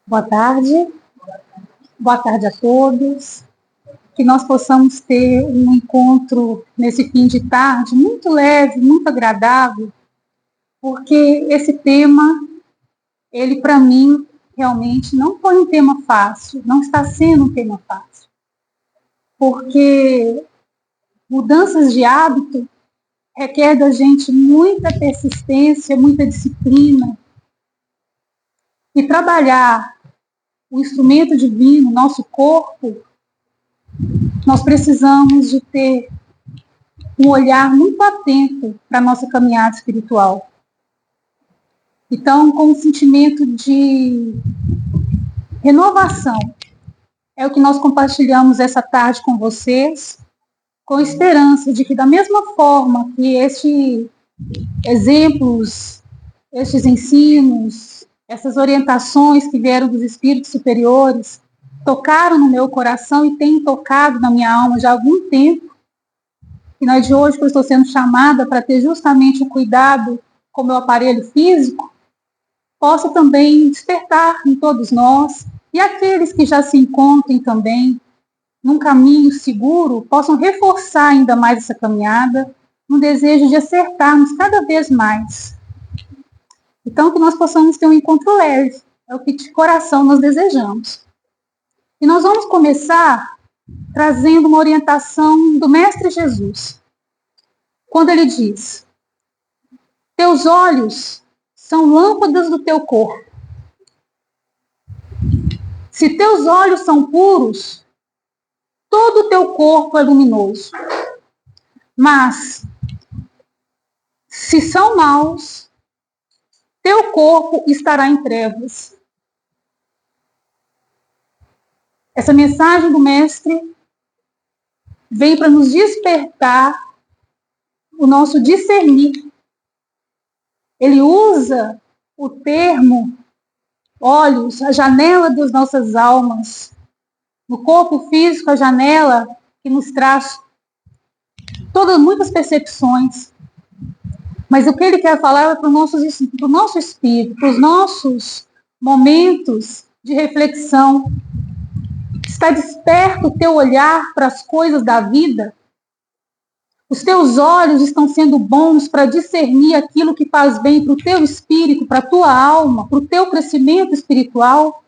Boa tarde. Boa tarde a todos. Que nós possamos ter um encontro nesse fim de tarde muito leve, muito agradável, porque esse tema, ele para mim realmente não foi um tema fácil, não está sendo um tema fácil. Porque mudanças de hábito requer da gente muita persistência, muita disciplina. E trabalhar o instrumento divino, nosso corpo, nós precisamos de ter um olhar muito atento para a nossa caminhada espiritual. Então, com um sentimento de renovação, é o que nós compartilhamos essa tarde com vocês, com esperança de que, da mesma forma que estes exemplos, estes ensinos, essas orientações que vieram dos espíritos superiores, tocaram no meu coração e têm tocado na minha alma já há algum tempo, e não é de hoje que eu estou sendo chamada para ter justamente o cuidado com o meu aparelho físico, possa também despertar em todos nós, e aqueles que já se encontrem também num caminho seguro, possam reforçar ainda mais essa caminhada, no desejo de acertarmos cada vez mais. Então, que nós possamos ter um encontro leve, é o que de coração nós desejamos. E nós vamos começar trazendo uma orientação do Mestre Jesus, quando ele diz: teus olhos são lâmpadas do teu corpo. Se teus olhos são puros, todo o teu corpo é luminoso. Mas, se são maus, teu corpo estará em trevas. Essa mensagem do Mestre vem para nos despertar o nosso discernir. Ele usa o termo olhos, a janela das nossas almas. No corpo físico, a janela que nos traz muitas percepções. Mas o que ele quer falar é para o nosso espírito, para os nossos momentos de reflexão. Está desperto o teu olhar para as coisas da vida? Os teus olhos estão sendo bons para discernir aquilo que faz bem para o teu espírito, para a tua alma, para o teu crescimento espiritual?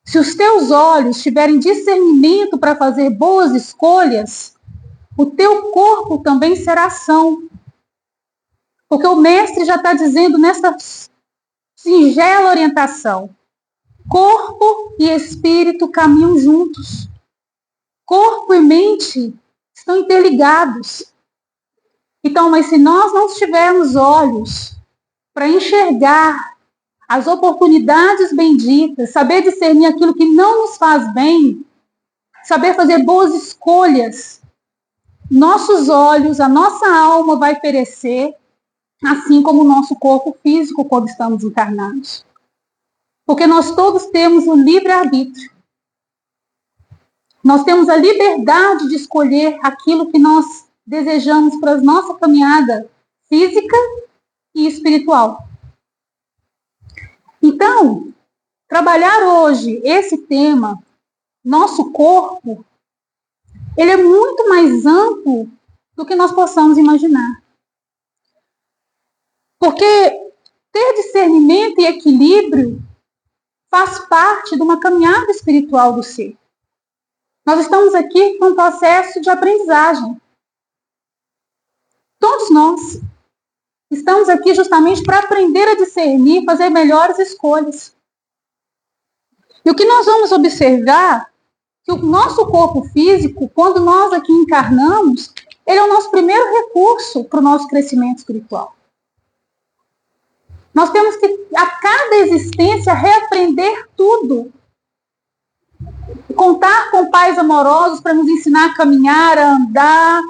Se os teus olhos tiverem discernimento para fazer boas escolhas, o teu corpo também será são. Porque o Mestre já está dizendo nessa singela orientação: corpo e espírito caminham juntos. Corpo e mente estão interligados. Então, mas se nós não tivermos olhos para enxergar as oportunidades benditas, saber discernir aquilo que não nos faz bem, saber fazer boas escolhas, nossos olhos, a nossa alma vai perecer, assim como o nosso corpo físico quando estamos encarnados. Porque nós todos temos um livre-arbítrio. Nós temos a liberdade de escolher aquilo que nós desejamos para a nossa caminhada física e espiritual. Então, trabalhar hoje esse tema, nosso corpo, ele é muito mais amplo do que nós possamos imaginar. Porque ter discernimento e equilíbrio faz parte de uma caminhada espiritual do ser. Nós estamos aqui com um processo de aprendizagem. Todos nós estamos aqui justamente para aprender a discernir, fazer melhores escolhas. E o que nós vamos observar, que o nosso corpo físico, quando nós aqui encarnamos, ele é o nosso primeiro recurso para o nosso crescimento espiritual. Nós temos que, a cada existência, reaprender tudo. Contar com pais amorosos para nos ensinar a caminhar, a andar.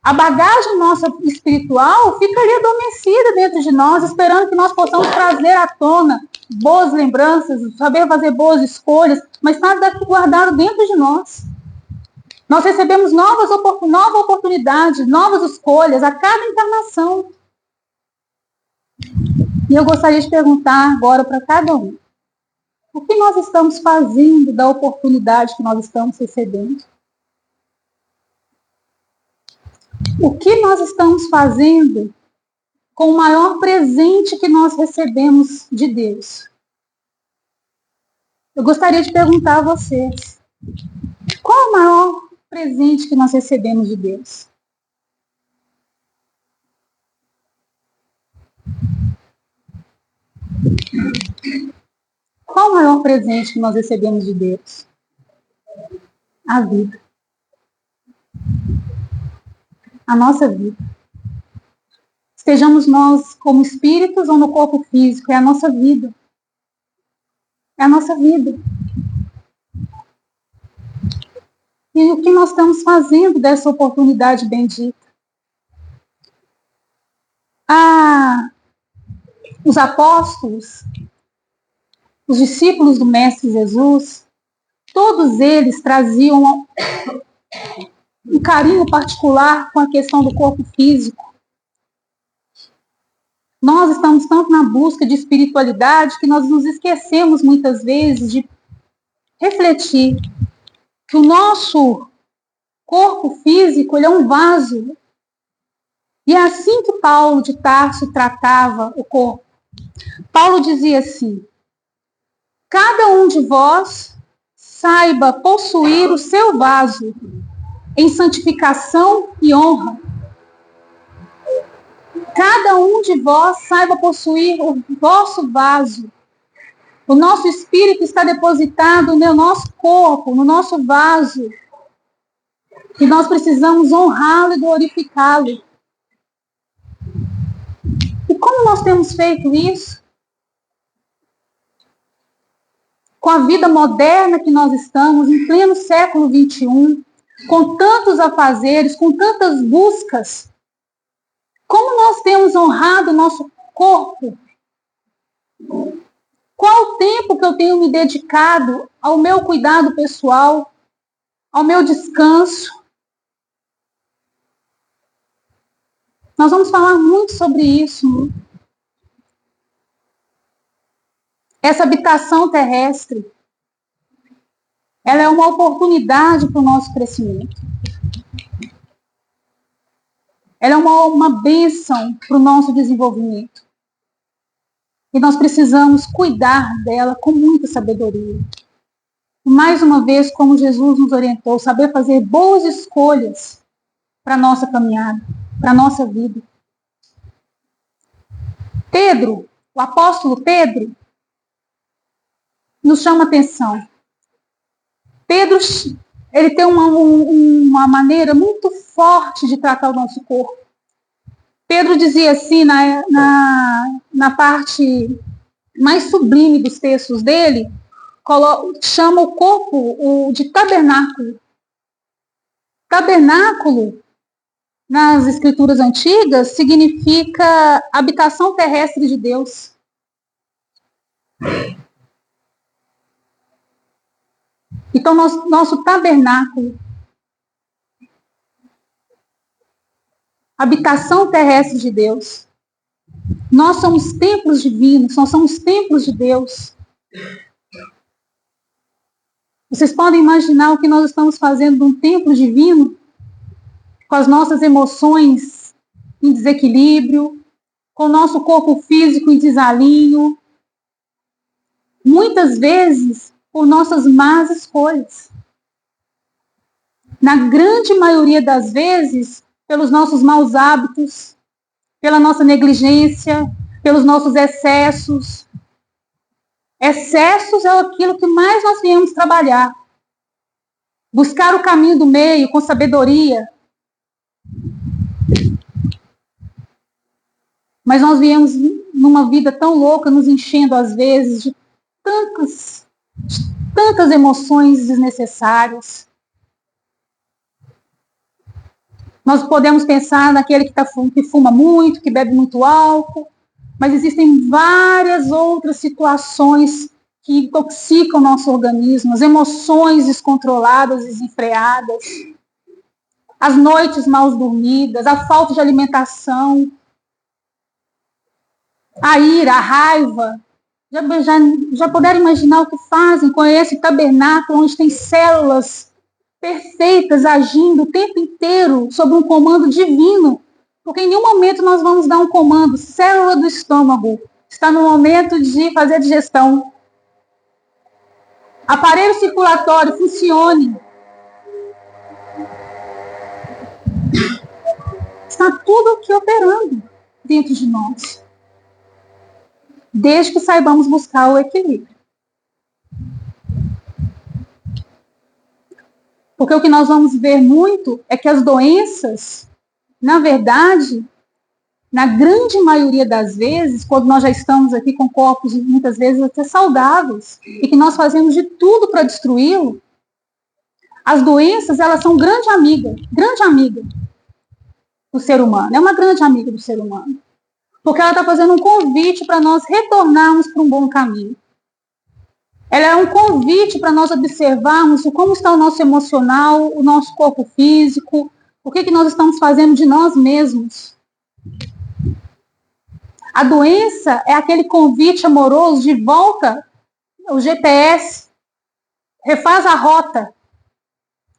A bagagem nossa espiritual fica ali adormecida dentro de nós, esperando que nós possamos trazer à tona boas lembranças, saber fazer boas escolhas, mas está guardado dentro de nós. Nós recebemos nova oportunidade, novas escolhas a cada encarnação. E eu gostaria de perguntar agora para cada um: o que nós estamos fazendo da oportunidade que nós estamos recebendo? O que nós estamos fazendo com o maior presente que nós recebemos de Deus? Eu gostaria de perguntar a vocês: qual é o maior presente que nós recebemos de Deus? Qual o maior presente que nós recebemos de Deus? A vida. A nossa vida. Estejamos nós como espíritos ou no corpo físico, é a nossa vida. É a nossa vida. E o que nós estamos fazendo dessa oportunidade bendita? Os apóstolos, os discípulos do Mestre Jesus, todos eles traziam um carinho particular com a questão do corpo físico. Nós estamos tanto na busca de espiritualidade que nós nos esquecemos muitas vezes de refletir que o nosso corpo físico ele é um vaso. E é assim que Paulo de Tarso tratava o corpo. Paulo dizia assim: cada um de vós saiba possuir o seu vaso em santificação e honra. Cada um de vós saiba possuir o vosso vaso. O nosso espírito está depositado no nosso corpo, no nosso vaso. E nós precisamos honrá-lo e glorificá-lo. E como nós temos feito isso? Com a vida moderna que nós estamos, em pleno século XXI, com tantos afazeres, com tantas buscas, como nós temos honrado o nosso corpo? Qual o tempo que eu tenho me dedicado ao meu cuidado pessoal, ao meu descanso? Nós vamos falar muito sobre isso. Essa habitação terrestre, ela é uma oportunidade para o nosso crescimento. Ela é uma bênção para o nosso desenvolvimento. E nós precisamos cuidar dela com muita sabedoria. Mais uma vez, como Jesus nos orientou, saber fazer boas escolhas para a nossa caminhada, para a nossa vida. Pedro, o apóstolo Pedro, nos chama atenção. Pedro, ele tem uma maneira muito forte de tratar o nosso corpo. Pedro dizia assim, na parte mais sublime dos textos dele, chama o corpo de tabernáculo. Tabernáculo, nas escrituras antigas, significa habitação terrestre de Deus. Então, nosso tabernáculo, habitação terrestre de Deus. Nós somos templos divinos, nós somos templos de Deus. Vocês podem imaginar o que nós estamos fazendo num templo divino? Com as nossas emoções em desequilíbrio, com o nosso corpo físico em desalinho. Muitas vezes, por nossas más escolhas. Na grande maioria das vezes, pelos nossos maus hábitos, pela nossa negligência, pelos nossos excessos. Excessos é aquilo que mais nós viemos trabalhar. Buscar o caminho do meio com sabedoria. Mas nós viemos numa vida tão louca, nos enchendo às vezes de tantas emoções desnecessárias. Nós podemos pensar naquele que fuma muito, que bebe muito álcool, mas existem várias outras situações que intoxicam o nosso organismo, as emoções descontroladas, desenfreadas, as noites mal dormidas, a falta de alimentação. a ira, a raiva. Já puderam imaginar o que fazem com esse tabernáculo onde tem células perfeitas agindo o tempo inteiro sob um comando divino? Porque em nenhum momento nós vamos dar um comando. Célula do estômago está no momento de fazer a digestão. Aparelho circulatório, funcione. Está tudo aqui operando dentro de nós. Desde que saibamos buscar o equilíbrio. Porque o que nós vamos ver muito é que as doenças, na verdade, na grande maioria das vezes, quando nós já estamos aqui com corpos muitas vezes até saudáveis, e que nós fazemos de tudo para destruí-lo, as doenças, elas são grande amiga do ser humano, é uma grande amiga do ser humano. Porque ela está fazendo um convite para nós retornarmos para um bom caminho. Ela é um convite para nós observarmos como está o nosso emocional, o nosso corpo físico, o que nós estamos fazendo de nós mesmos. A doença é aquele convite amoroso de volta, o GPS, refaz a rota,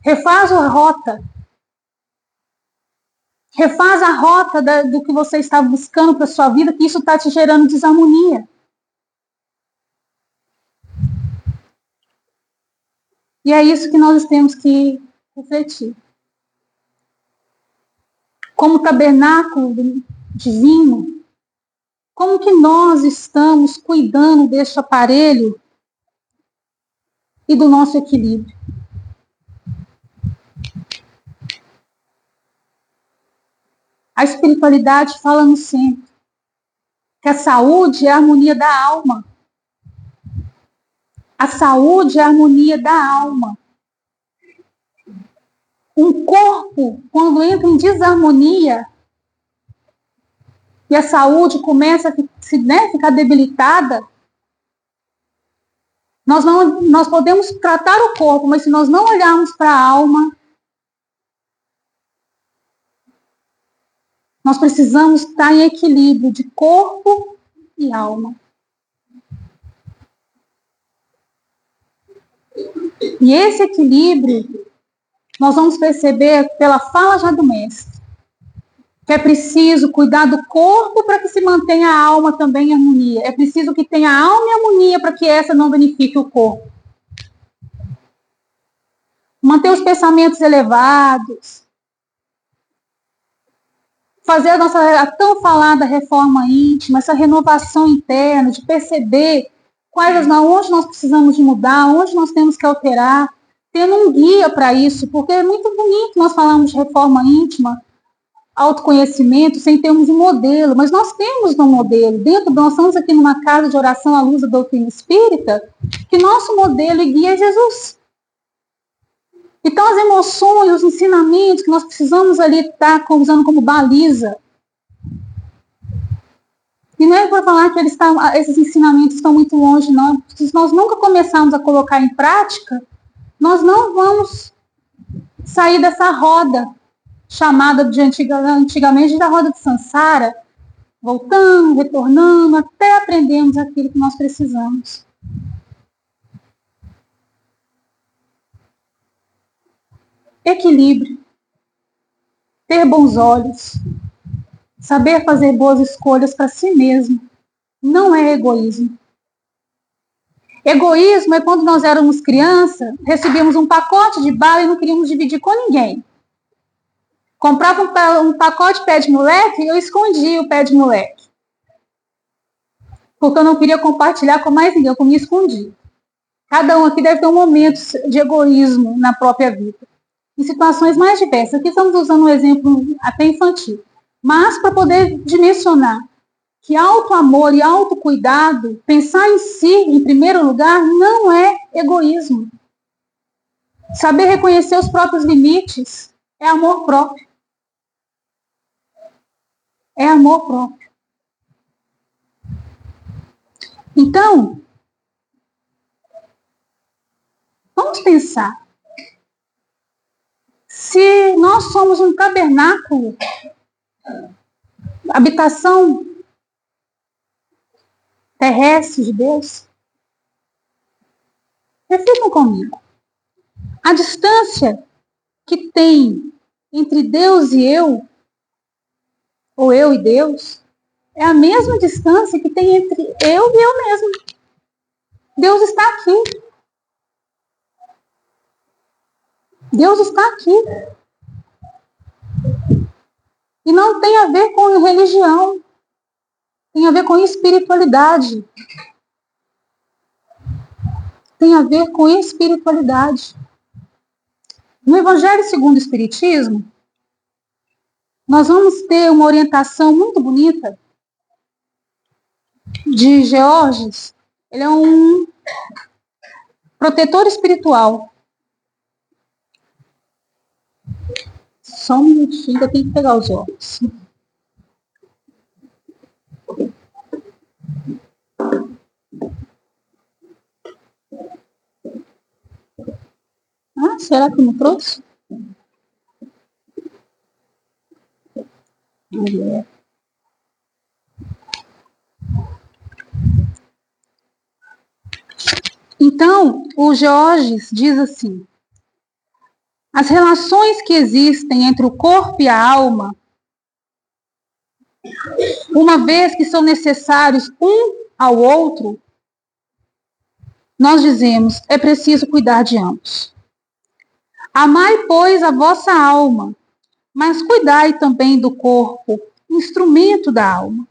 refaz a rota. Refaz a rota do que você está buscando para a sua vida, que isso está te gerando desarmonia. E é isso que nós temos que refletir. Como tabernáculo divino, como que nós estamos cuidando deste aparelho e do nosso equilíbrio? A espiritualidade fala-nos sempre que a saúde é a harmonia da alma. A saúde é a harmonia da alma. Um corpo, quando entra em desarmonia, e a saúde começa a ficar debilitada, nós podemos tratar o corpo, mas se nós não olharmos para a alma, nós precisamos estar em equilíbrio de corpo e alma. E esse equilíbrio, nós vamos perceber pela fala já do mestre, que é preciso cuidar do corpo para que se mantenha a alma também em harmonia. É preciso que tenha a alma em harmonia para que essa não danifique o corpo. Manter os pensamentos elevados. Fazer a tão falada reforma íntima, essa renovação interna, de perceber onde nós precisamos de mudar, onde nós temos que alterar, tendo um guia para isso, porque é muito bonito nós falarmos de reforma íntima, autoconhecimento, sem termos um modelo, mas nós temos um modelo. Nós estamos aqui numa casa de oração à luz da doutrina espírita, que nosso modelo e guia é Jesus. Então, as emoções, os ensinamentos que nós precisamos ali estar usando como baliza. E não é para falar que esses ensinamentos estão muito longe, não. Se nós nunca começarmos a colocar em prática, nós não vamos sair dessa roda chamada antigamente da roda de Sansara, voltando, retornando, até aprendermos aquilo que nós precisamos. Equilíbrio, ter bons olhos, saber fazer boas escolhas para si mesmo, não é egoísmo. Egoísmo é quando nós éramos criança, recebíamos um pacote de bala e não queríamos dividir com ninguém. Comprava um pacote de pé de moleque e eu escondia o pé de moleque. Porque eu não queria compartilhar com mais ninguém, eu me escondia. Cada um aqui deve ter um momento de egoísmo na própria vida. Em situações mais diversas. Aqui estamos usando um exemplo até infantil. Mas para poder dimensionar que auto-amor e auto-cuidado, pensar em si em primeiro lugar, não é egoísmo. Saber reconhecer os próprios limites é amor próprio. É amor próprio. Então, vamos pensar. Se nós somos um tabernáculo, habitação terrestre de Deus? Reflitam comigo. A distância que tem entre Deus e eu, ou eu e Deus, é a mesma distância que tem entre eu e eu mesmo. Deus está aqui. Deus está aqui. E não tem a ver com religião. Tem a ver com espiritualidade. Tem a ver com espiritualidade. No Evangelho segundo o Espiritismo, nós vamos ter uma orientação muito bonita de Georges. Ele é um protetor espiritual. Só um minutinho, eu tenho que pegar os óculos. Ah, será que eu não trouxe? Então, o Georges diz assim: as relações que existem entre o corpo e a alma, uma vez que são necessários um ao outro, nós dizemos, é preciso cuidar de ambos. Amai, pois, a vossa alma, mas cuidai também do corpo, instrumento da alma.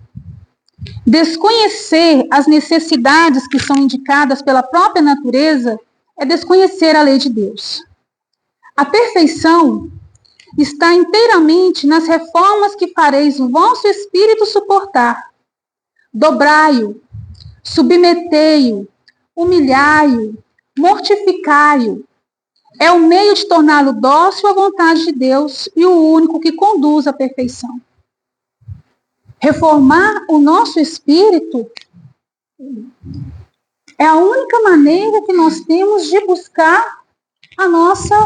Desconhecer as necessidades que são indicadas pela própria natureza é desconhecer a lei de Deus. A perfeição está inteiramente nas reformas que fareis o vosso espírito suportar. Dobrai-o, submetei-o, humilhai-o, mortificai-o. É o meio de torná-lo dócil à vontade de Deus e o único que conduz à perfeição. Reformar o nosso espírito é a única maneira que nós temos de buscar a nossa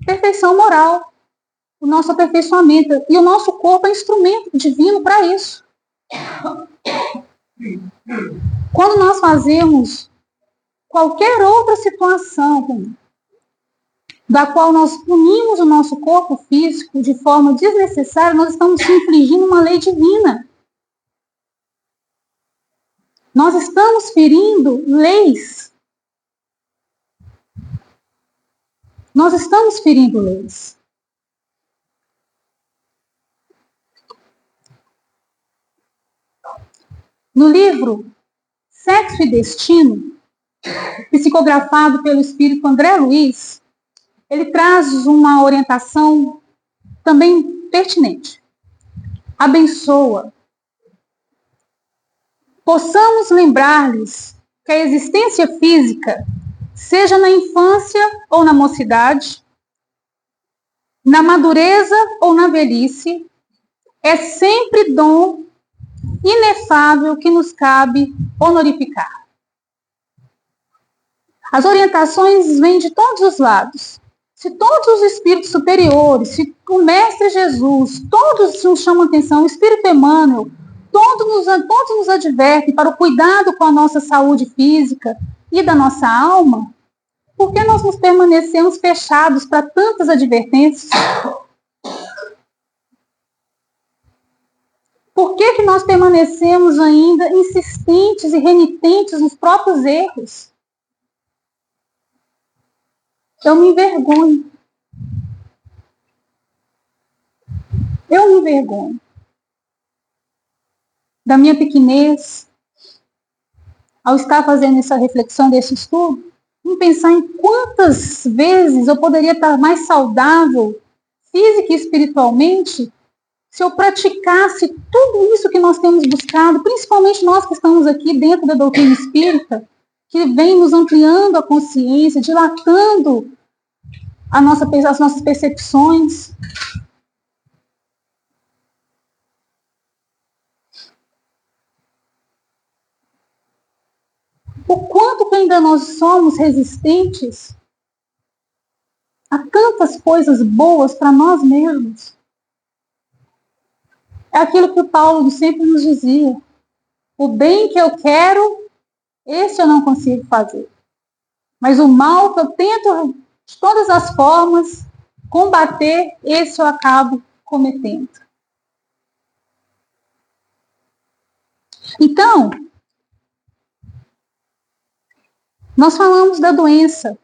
perfeição moral, o nosso aperfeiçoamento. E o nosso corpo é instrumento divino para isso. Quando nós fazemos qualquer outra situação da qual nós punimos o nosso corpo físico de forma desnecessária, nós estamos infringindo uma lei divina. Nós estamos ferindo leis. Nós estamos ferindo leis. No livro Sexo e Destino, psicografado pelo espírito André Luiz, ele traz uma orientação também pertinente. Abençoa. Possamos lembrar-lhes que a existência física, seja na infância ou na mocidade, na madureza ou na velhice, é sempre dom inefável que nos cabe honorificar. As orientações vêm de todos os lados. Se todos os espíritos superiores, se o Mestre Jesus, todos nos chamam a atenção, o Espírito Emmanuel, todos nos advertem para o cuidado com a nossa saúde física e da nossa alma, por que nós nos permanecemos fechados para tantas advertências? Por que nós permanecemos ainda insistentes e renitentes nos próprios erros? Eu me envergonho. Eu me envergonho da minha pequenez, ao estar fazendo essa reflexão desse estudo, em pensar em quantas vezes eu poderia estar mais saudável, física e espiritualmente, se eu praticasse tudo isso que nós temos buscado, principalmente nós que estamos aqui dentro da doutrina espírita, que vem nos ampliando a consciência, dilatando as nossas percepções. O quanto que ainda nós somos resistentes a tantas coisas boas para nós mesmos. É aquilo que o Paulo sempre nos dizia. O bem que eu quero, esse eu não consigo fazer. Mas o mal que eu tento, de todas as formas, combater, esse eu acabo cometendo. Então, nós falamos da doença.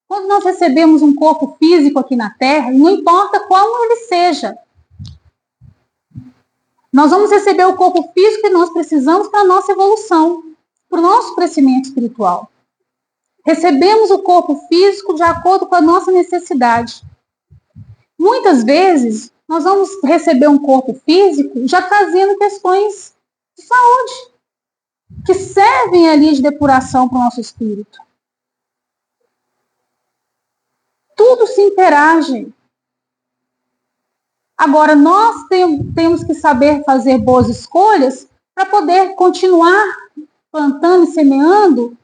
Quando nós recebemos um corpo físico aqui na Terra, não importa qual ele seja, nós vamos receber o corpo físico que nós precisamos para a nossa evolução, para o nosso crescimento espiritual. Recebemos o corpo físico de acordo com a nossa necessidade. Muitas vezes, nós vamos receber um corpo físico já trazendo questões de saúde, que servem ali de depuração para o nosso espírito. Tudo se interage. Agora, nós temos que saber fazer boas escolhas para poder continuar plantando e semeando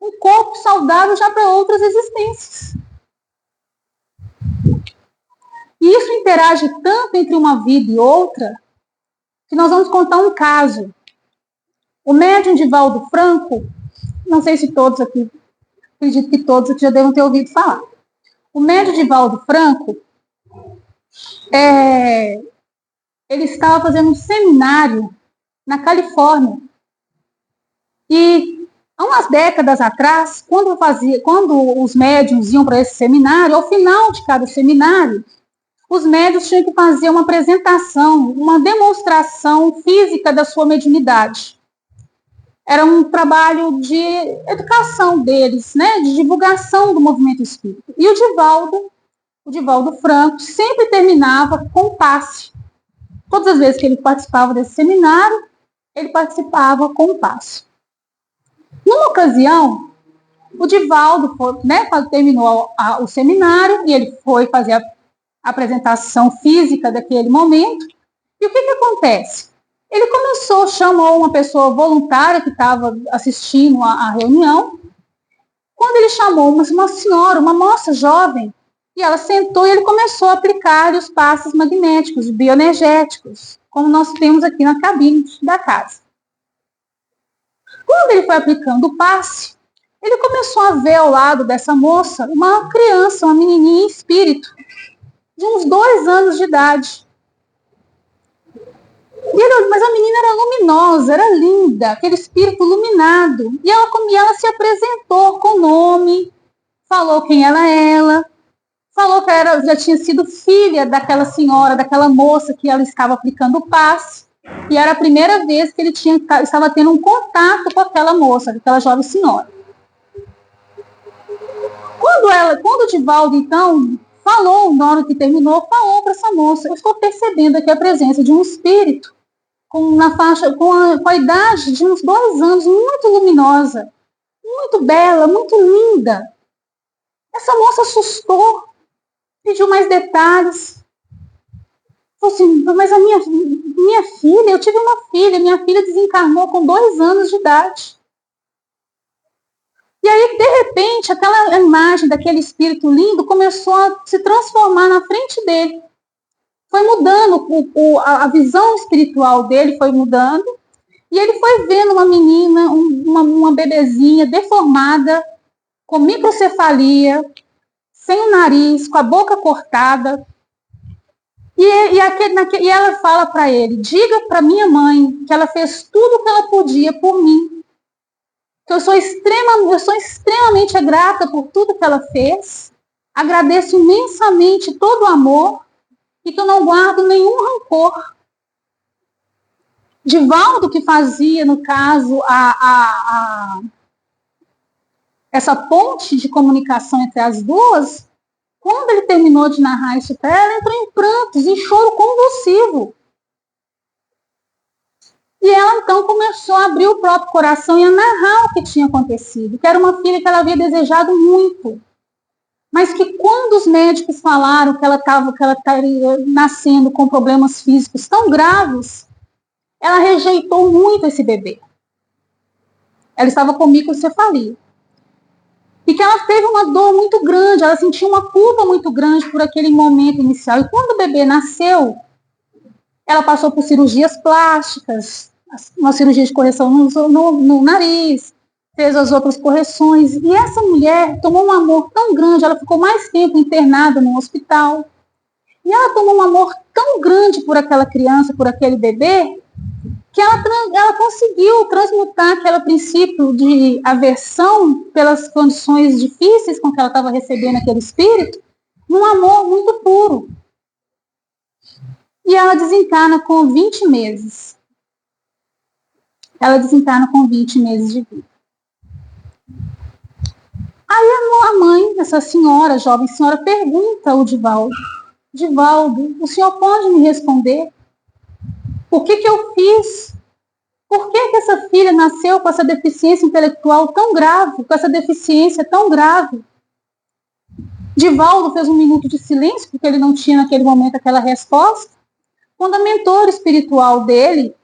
um corpo saudável já para outras existências. E isso interage tanto entre uma vida e outra, que nós vamos contar um caso. O médium Divaldo Franco, não sei se todos aqui, acredito que todos aqui já devem ter ouvido falar. O médium Divaldo Franco, ele estava fazendo um seminário na Califórnia. E há umas décadas atrás, quando os médiuns iam para esse seminário, ao final de cada seminário, os médiuns tinham que fazer uma apresentação, uma demonstração física da sua mediunidade. Era um trabalho de educação deles, né, de divulgação do movimento espírita. E o Divaldo Franco, sempre terminava com um passe. Todas as vezes que ele participava desse seminário, ele participava com um passe. Numa ocasião, o Divaldo, quando terminou o seminário, e ele foi fazer a apresentação física daquele momento, e o que acontece? Ele chamou uma pessoa voluntária que estava assistindo a reunião. Quando ele chamou uma senhora, uma moça jovem, e ela sentou e ele começou a aplicar os passes magnéticos, bioenergéticos, como nós temos aqui na cabine da casa. Quando ele foi aplicando o passe, ele começou a ver ao lado dessa moça uma criança, uma menininha em espírito, de uns 2 anos de idade. Mas a menina era luminosa, era linda, aquele espírito iluminado. E ela se apresentou com o nome, falou quem ela falou que já tinha sido filha daquela senhora, daquela moça que ela estava aplicando o passe. E era a primeira vez que ele estava tendo um contato com aquela moça, com aquela jovem senhora. Quando o Divaldo, então, falou, na hora que terminou, falou para essa moça: eu estou percebendo aqui a presença de um espírito com a idade de uns 2 anos, muito luminosa, muito bela, muito linda. Essa moça assustou, pediu mais detalhes. Falou assim: mas a minha filha, eu tive uma filha, minha filha desencarnou com 2 anos de idade. E aí, de repente, aquela imagem daquele espírito lindo começou a se transformar na frente dele. Foi mudando, a visão espiritual dele foi mudando, e ele foi vendo uma menina, uma bebezinha deformada, com microcefalia, sem o nariz, com a boca cortada. E ela fala para ele: diga para minha mãe que ela fez tudo o que ela podia por mim, que eu sou extremamente grata por tudo que ela fez, agradeço imensamente todo o amor, e que eu não guardo nenhum rancor. Divaldo, que fazia, no caso, essa ponte de comunicação entre as duas, quando ele terminou de narrar isso para ela, entrou em prantos, em choro convulsivo. E ela, então, começou a abrir o próprio coração e a narrar o que tinha acontecido, que era uma filha que ela havia desejado muito, mas que quando os médicos falaram que ela estaria nascendo com problemas físicos tão graves, ela rejeitou muito esse bebê. Ela estava com microcefalia. E que ela teve uma dor muito grande, ela sentiu uma culpa muito grande por aquele momento inicial. E quando o bebê nasceu, ela passou por cirurgias plásticas, uma cirurgia de correção no nariz, fez as outras correções. E essa mulher tomou um amor tão grande, ela ficou mais tempo internada no hospital. E ela tomou um amor tão grande por aquela criança, por aquele bebê, que ela conseguiu transmutar aquele princípio de aversão pelas condições difíceis com que ela estava recebendo aquele espírito, num amor muito puro. E ela desencarna com 20 meses. Ela desencarna com 20 meses de vida. Aí a mãe dessa senhora, jovem senhora, pergunta ao Divaldo: Divaldo, o senhor pode me responder? O que eu fiz? Por que essa filha nasceu com essa deficiência intelectual tão grave, com essa deficiência tão grave? Divaldo fez um minuto de silêncio, porque ele não tinha naquele momento aquela resposta. Quando a mentora espiritual dele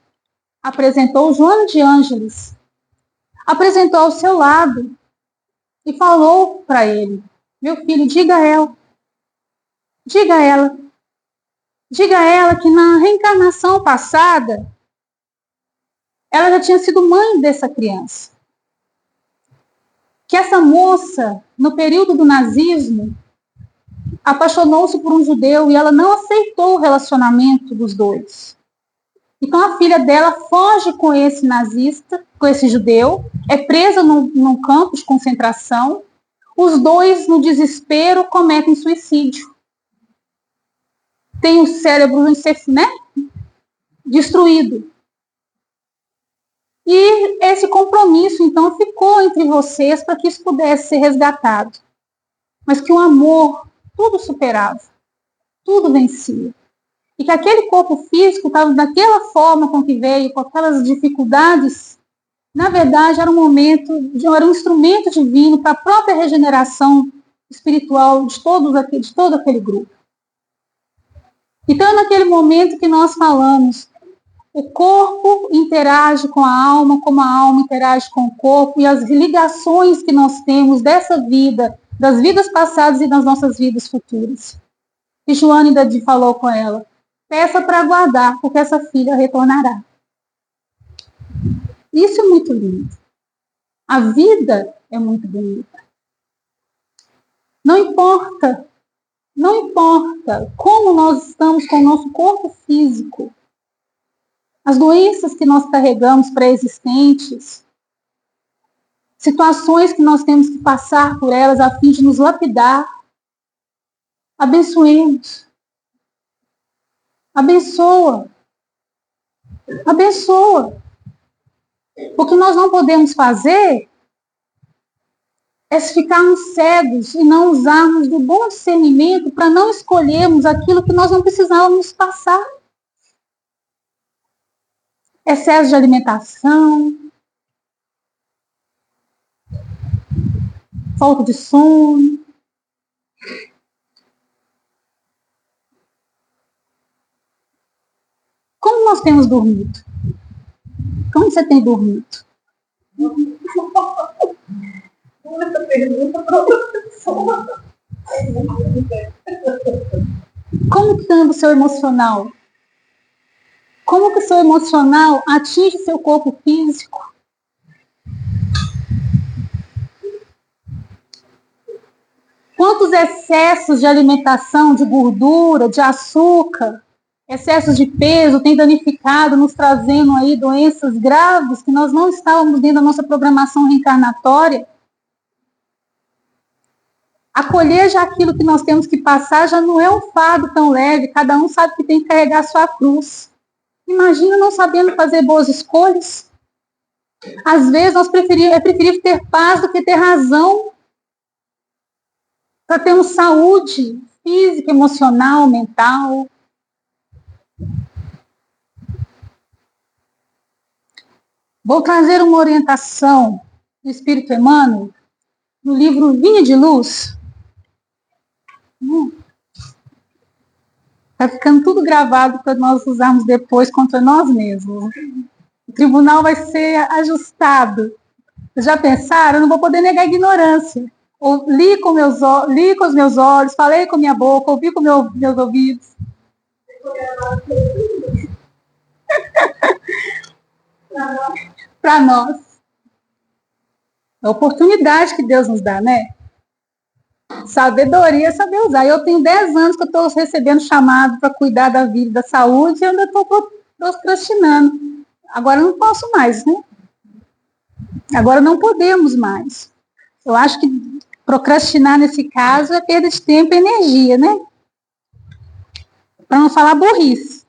apresentou Joana de Ângeles, apresentou ao seu lado e falou para ele: meu filho, diga a ela que na reencarnação passada ela já tinha sido mãe dessa criança. Que essa moça, no período do nazismo, apaixonou-se por um judeu e ela não aceitou o relacionamento dos dois. Então a filha dela foge com esse nazista, com esse judeu, é presa num campo de concentração. Os dois, no desespero, cometem suicídio. Tem o cérebro, né, destruído. E esse compromisso, então, ficou entre vocês para que isso pudesse ser resgatado. Mas que o amor tudo superava, tudo vencia. E que aquele corpo físico estava daquela forma com que veio, com aquelas dificuldades, na verdade era um instrumento divino para a própria regeneração espiritual de todo aquele grupo. Então é naquele momento que nós falamos: o corpo interage com a alma, como a alma interage com o corpo, e as ligações que nós temos dessa vida, das vidas passadas e das nossas vidas futuras. E Joana ainda falou com ela: peça para guardar, porque essa filha retornará. Isso é muito lindo. A vida é muito bonita. Não importa como nós estamos com o nosso corpo físico, as doenças que nós carregamos pré-existentes, situações que nós temos que passar por elas a fim de nos lapidar. Abençoemos. Abençoa. O que nós não podemos fazer é ficarmos cegos e não usarmos do bom discernimento para não escolhermos aquilo que nós não precisávamos passar. Excesso de alimentação, falta de sono. Como nós temos dormido? Como você tem dormido? Essa pergunta para outra pessoa. Como que anda o seu emocional? Como que o seu emocional atinge seu corpo físico? Quantos excessos de alimentação, de gordura, de açúcar, excessos de peso tem danificado, nos trazendo aí doenças graves que nós não estávamos dentro da nossa programação reencarnatória? Acolher já aquilo que nós temos que passar já não é um fardo tão leve, cada um sabe que tem que carregar a sua cruz. Imagina não sabendo fazer boas escolhas. Às vezes é preferível ter paz do que ter razão, para termos saúde física, emocional, mental. Vou trazer uma orientação do Espírito Emmanuel no livro Vinha de Luz. Está ficando tudo gravado para nós usarmos depois contra nós mesmos. O tribunal vai ser ajustado. Vocês já pensaram? Eu não vou poder negar a ignorância. Li com os meus olhos, falei com a minha boca, ouvi com meus ouvidos. para nós. É a oportunidade que Deus nos dá, né? Sabedoria é saber usar. Eu tenho 10 anos que eu estou recebendo chamado para cuidar da vida e da saúde e eu ainda estou procrastinando. Agora eu não posso mais, né? Agora não podemos mais. Eu acho que procrastinar nesse caso é perda de tempo e energia, né? Para não falar burrice.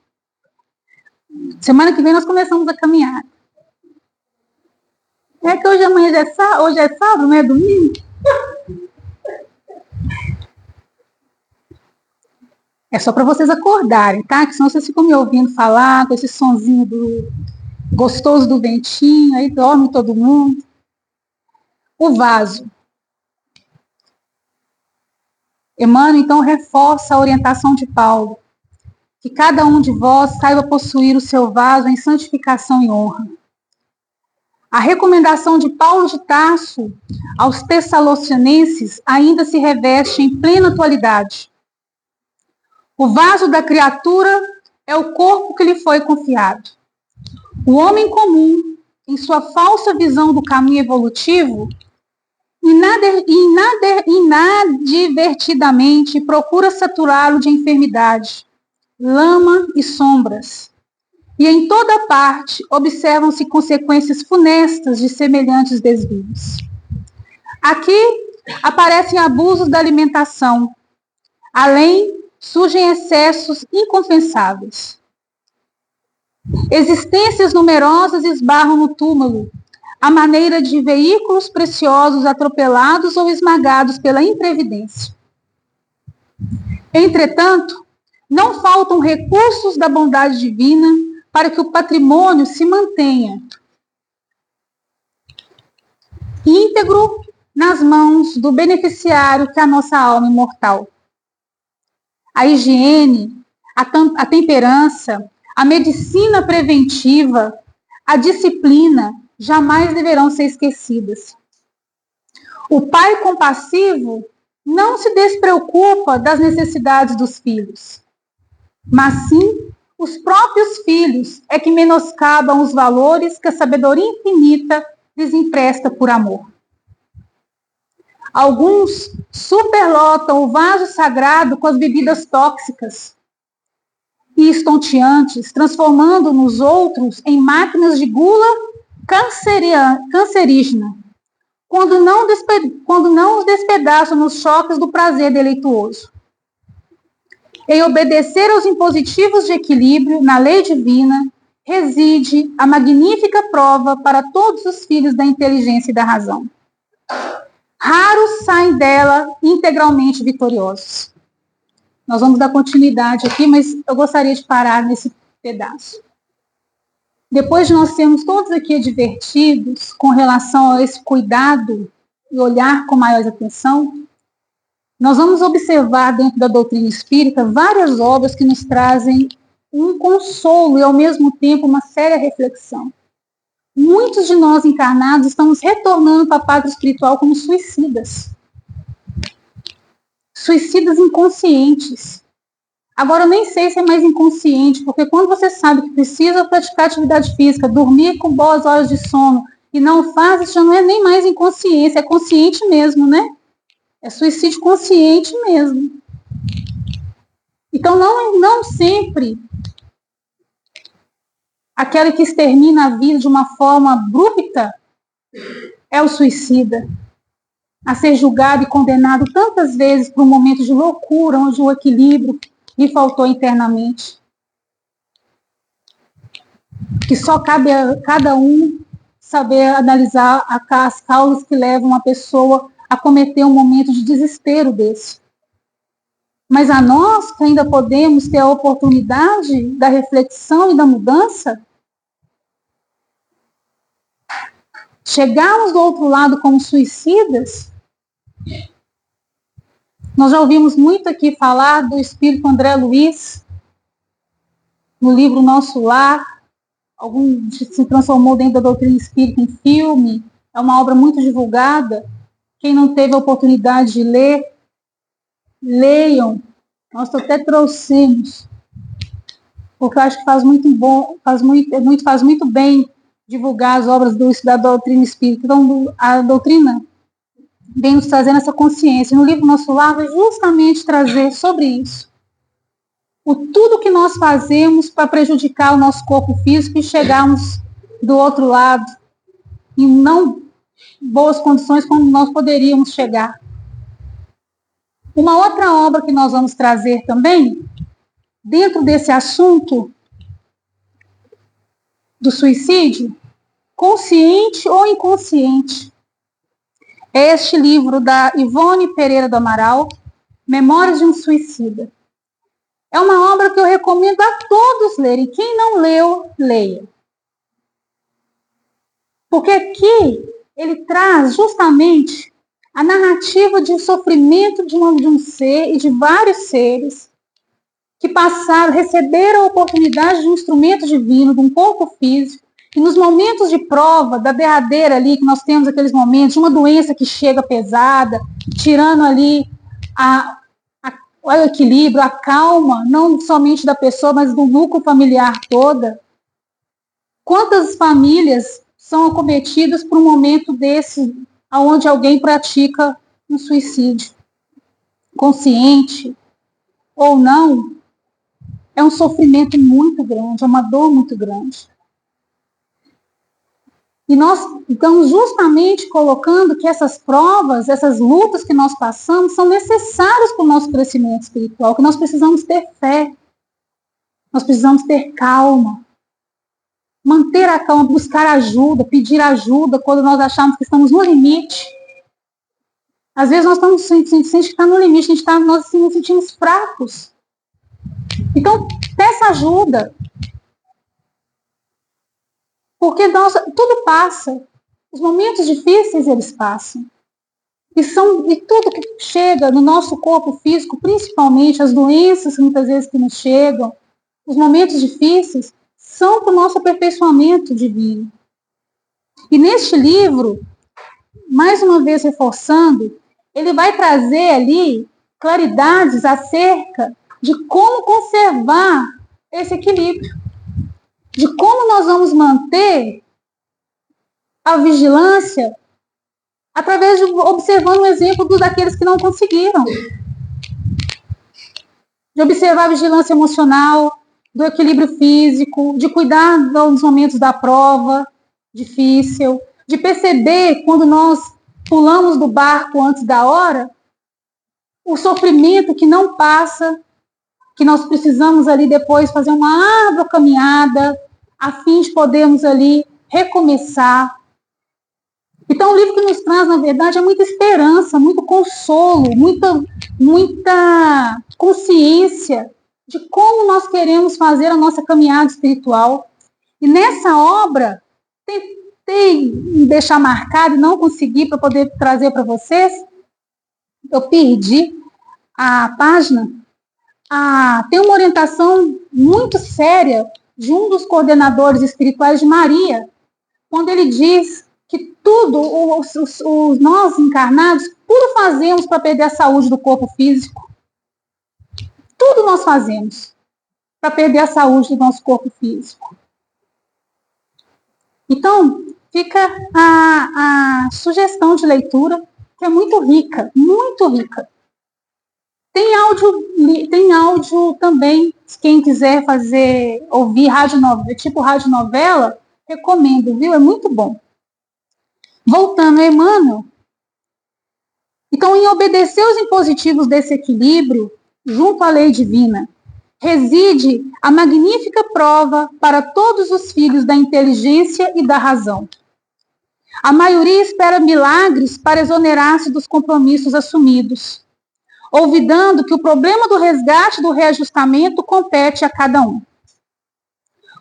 Semana que vem nós começamos a caminhar. É que hoje é sábado, não é domingo? É só para vocês acordarem, tá? Que senão vocês ficam me ouvindo falar com esse sonzinho gostoso do ventinho, aí dorme todo mundo. O vaso. Emmanuel, então, reforça a orientação de Paulo, que cada um de vós saiba possuir o seu vaso em santificação e honra. A recomendação de Paulo de Tarso aos Tessalonicenses ainda se reveste em plena atualidade. O vaso da criatura é o corpo que lhe foi confiado. O homem comum, em sua falsa visão do caminho evolutivo, inadvertidamente procura saturá-lo de enfermidade, lama e sombras. E em toda parte observam-se consequências funestas de semelhantes desvios. Aqui aparecem abusos da alimentação. Além, surgem excessos inconfessáveis. Existências numerosas esbarram no túmulo, à maneira de veículos preciosos atropelados ou esmagados pela imprevidência. Entretanto, não faltam recursos da bondade divina para que o patrimônio se mantenha íntegro nas mãos do beneficiário que é a nossa alma imortal. A higiene, a temperança, a medicina preventiva, a disciplina jamais deverão ser esquecidas. O pai compassivo não se despreocupa das necessidades dos filhos, mas sim os próprios filhos é que menoscabam os valores que a sabedoria infinita lhes empresta por amor. Alguns superlotam o vaso sagrado com as bebidas tóxicas e estonteantes, transformando nos outros em máquinas de gula cancerígena, quando não os despedaçam nos choques do prazer deleituoso. Em obedecer aos impositivos de equilíbrio na lei divina, reside a magnífica prova para todos os filhos da inteligência e da razão. Raros saem dela integralmente vitoriosos. Nós vamos dar continuidade aqui, mas eu gostaria de parar nesse pedaço. Depois de nós sermos todos aqui advertidos com relação a esse cuidado e olhar com maior atenção, nós vamos observar dentro da doutrina espírita várias obras que nos trazem um consolo e, ao mesmo tempo, uma séria reflexão. Muitos de nós encarnados estamos retornando para a pátria espiritual como suicidas. Suicidas inconscientes. Agora, eu nem sei se é mais inconsciente, porque quando você sabe que precisa praticar atividade física, dormir com boas horas de sono e não faz, isso já não é nem mais inconsciência, é consciente mesmo, né? É suicídio consciente mesmo. Então, não sempre aquele que extermina a vida de uma forma abrupta é o suicida, a ser julgado e condenado tantas vezes por um momento de loucura, onde o equilíbrio lhe faltou internamente. Que só cabe a cada um saber analisar as causas que levam uma pessoa a cometer um momento de desespero desse. Mas a nós, que ainda podemos ter a oportunidade da reflexão e da mudança, chegarmos do outro lado como suicidas, nós já ouvimos muito aqui falar do espírito André Luiz, no livro Nosso Lar, se transformou dentro da doutrina espírita em filme, é uma obra muito divulgada. Quem não teve a oportunidade de ler, leiam. Nós até trouxemos, porque eu acho que faz muito bem divulgar as obras da doutrina espírita. Então, a doutrina vem nos trazendo essa consciência. No livro Nosso Lar vai justamente trazer sobre isso. O tudo que nós fazemos para prejudicar o nosso corpo físico e chegarmos do outro lado em não boas condições como nós poderíamos chegar. Uma outra obra que nós vamos trazer também, dentro desse assunto do suicídio, consciente ou inconsciente, é este livro da Ivone Pereira do Amaral, Memórias de um Suicida. É uma obra que eu recomendo a todos lerem. Quem não leu, leia. Porque aqui ele traz justamente a narrativa de sofrimento de um ser e de vários seres que passaram, receberam a oportunidade de um instrumento divino, de um corpo físico, e nos momentos de prova, da derradeira ali, que nós temos aqueles momentos, de uma doença que chega pesada, tirando ali o equilíbrio, a calma, não somente da pessoa, mas do núcleo familiar toda. Quantas famílias são acometidas por um momento desse, onde alguém pratica um suicídio? Consciente ou não, é um sofrimento muito grande, é uma dor muito grande. E nós estamos justamente colocando que essas provas, essas lutas que nós passamos, são necessárias para o nosso crescimento espiritual, que nós precisamos ter fé, nós precisamos ter calma, manter a calma, buscar ajuda, pedir ajuda quando nós achamos que estamos no limite. Às vezes nós estamos sentindo que está no limite, nós nos sentimos fracos. Então, peça ajuda. Porque tudo passa. Os momentos difíceis, eles passam. E tudo que chega no nosso corpo físico, principalmente as doenças muitas vezes que nos chegam, os momentos difíceis, são para o nosso aperfeiçoamento divino. E neste livro, mais uma vez reforçando, ele vai trazer ali claridades acerca de como conservar esse equilíbrio. De como nós vamos manter a vigilância através de observando o exemplo daqueles que não conseguiram. De observar a vigilância emocional, do equilíbrio físico, de cuidar dos momentos da prova difícil, de perceber quando nós pulamos do barco antes da hora, o sofrimento que não passa, que nós precisamos ali depois fazer uma árdua caminhada, a fim de podermos ali recomeçar. Então, o livro que nos traz, na verdade, é muita esperança, muito consolo, muita consciência de como nós queremos fazer a nossa caminhada espiritual. E nessa obra, tentei me deixar marcado e não consegui para poder trazer para vocês. Eu perdi a página. Tem uma orientação muito séria de um dos coordenadores espirituais de Maria, quando ele diz que tudo, nós encarnados, tudo fazemos para perder a saúde do corpo físico. Tudo nós fazemos para perder a saúde do nosso corpo físico. Então, fica a sugestão de leitura, que é muito rica, muito rica. Tem áudio também, quem quiser ouvir tipo radionovela, recomendo, viu? É muito bom. Voltando a Emmanuel, então, em obedecer os impositivos desse equilíbrio, junto à lei divina, reside a magnífica prova para todos os filhos da inteligência e da razão. A maioria espera milagres para exonerar-se dos compromissos assumidos, olvidando que o problema do resgate e do reajustamento compete a cada um.